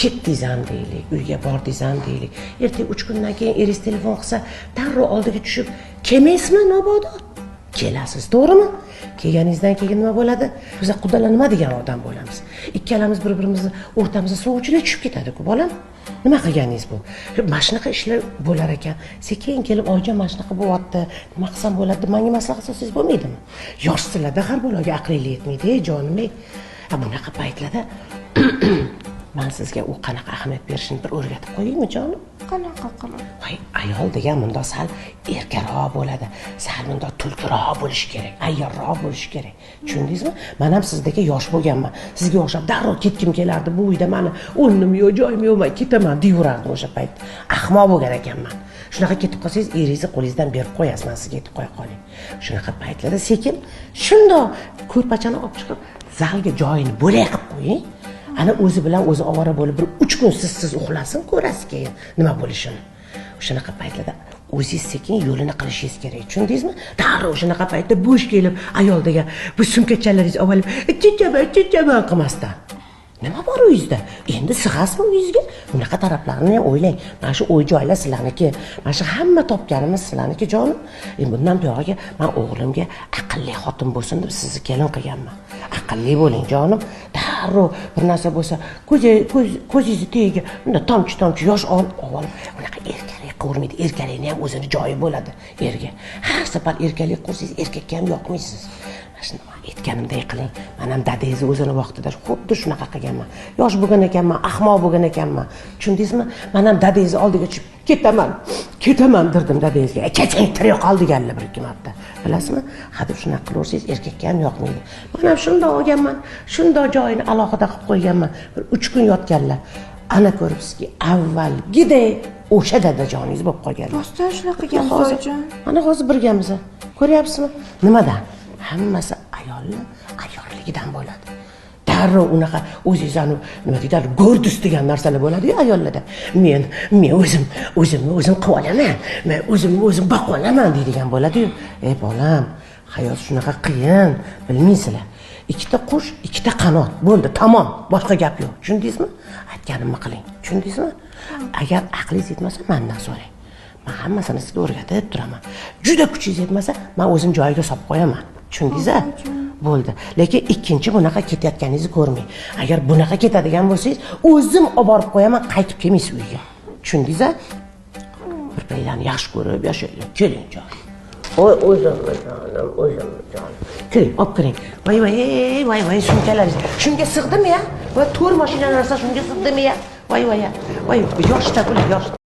Ketdingiz ham deylik, uyga bordingiz ham deylik. Ertaga 3 kundan keyin eringiz telefon qilsa, darrov oldiga tushib, "Kelmaysizmi mabodo?" Kelasiz, to'g'rimi? Kelganingizdan keyin nima bo'ladi? Biz qudalar nima degan odam bo'lamiz? Ikkalamiz bir-birimizni o'rtamizda sovuvchilar tushib ketadi-ku, bolam. Nima qilganingiz bu? Mana shunaqa ishlar bo'lar ekan. Sekin kelib, "Oyijon, mana shunaqa bo'lyapti. Nima qilsam bo'ladi?" deb menga maslahat qilsangiz bo'lmaydimi? Yoshsizlarda har bolaga aqlingiz yetmaydi, jonim-ey. Bunaqa paytlarda men sizga u qanaqa ahamiyat berishini bir o'rgatib qo'yaymi, jonim? Qanaqa qilib? Voy, ayol degan bunda sal erkaroq bo'ladi. Sal bunda tulkiroq bo'lishi kerak, ayyorroq bo'lishi kerak. Tushundingizmi? Men ham sizdagi yosh bo'lganman. Sizga o'xshab darrov ketkim kelardi. Bu uyda meni o'rnim yo'q, joyim yo'q, men ketaman deyurardim o'sha payt. Ahmoq bo'lgan ekanman. Shunaqa ketib qolsangiz, eringizni qo'lingizdan berib qo'yasiz, men sizga aytib qo'ya qoling. Shunaqa paytlarda sekin shundoq ko'rpachani olib chiqib, zalga joyini bo'lak qilib qo'ying. Ana o'zi bilan o'zi ovora bo'lib bir 3 kun siz uxlasin, ko'rasiz keyin nima bo'lishini. O'shanaqa paytlarda o'zingiz sekin yo'lini qilishingiz kerak. Tushundingizmi? Darrov o'shanaqa paytda bo'sh kelib, ayol degan bu sumkachalaringizni olib, "Chichaman" qilmasdan. Nima bor uyingizda? Endi sig'asizmi uyingizga? Bunaqa taraflarini ham o'ylang. Mana shu uy-joylar sizlarniki, mana shu hamma topganimiz sizlarniki, jonim. Bundan buyog'iga men o'g'limga aqlli xotin bo'lsin deb sizni kelin qilganman. Aqlli bo'ling, jonim. Darrov bir narsa bo'lsa, ko'zingizni tagiga bunda tomchi yosh olib, unaqa erkalik ko'rmaydi. Erkalikning ham o'zini joyi bo'ladi erga. Har safar erkalik qilsangiz, erkakka ham yoqmaysiz. Shuni aytganimdek qiling. Men ham dadangizni o'zini vaqtida xuddi shunaqa qilganman. Yosh bo'lgan ekanman, ahmoq bo'lgan ekanman. Tushundingizmi? Men ham dadangizni oldiga chiqib ketaman derdim dadangizga. Keching tirik qol deganlar bir ikki marta. Bilasizmi? Hadeb shunaqa qilaversangiz erkakka ham yoqmaydi. Men ham shundoq olganman, shundoq joyini alohida qilib qo'yganman. Bir 3 kun yotganlar. Ana ko'ribsizki, avvalgidek o'sha dadajoningiz bo'lib qolgan. Rostdan shunaqa qilgan boyjon. Mana hozir birgamizmi? Ko'ryapsizmi? Nimadan? Hammasi ayyorligidan bo'ladi. Darrov unaqa o'zingizlarni nima deydi, go'rdus degan narsalar bo'ladi-ku ayollarda. Men o'zimni qilib olaman. Men o'zim boqib olaman deydigan bo'ladi-ku. Ey bolam, hayot shunaqa qiyin, bilmaysizlar. Ikkita qush, ikkita qanot. Bo'ldi, tamom. Boshqa gap yo'q. Tushundingizmi? Aytganimni qiling. Tushundingizmi? Agar aqlingiz yetmasa, mendan so'rang. Men hammasini sizga o'rgatib turaman. Juda kuchingiz yetmasa, men o'zim joyiga solib qo'yaman. Tushundingiz-a? Bo'ldi. Lekin ikkinchi bunaqa ketayotganingizni ko'rmang. Agar bunaqa ketadigan bo'lsangiz, o'zim olib borib qo'yaman, qaytib kelmaysiz uyga. Tushundingiz-a? Bir paylarni yaxshi ko'rib yashaylik. Keling, jonim. O'zim jonim. Keling, olib kiring. Voy, sumkalaringiz. Shunga sig'dimi-ya? Va to'r mashina narsa shunga sig'dimi-ya? Voy, yoshda bular, yosh.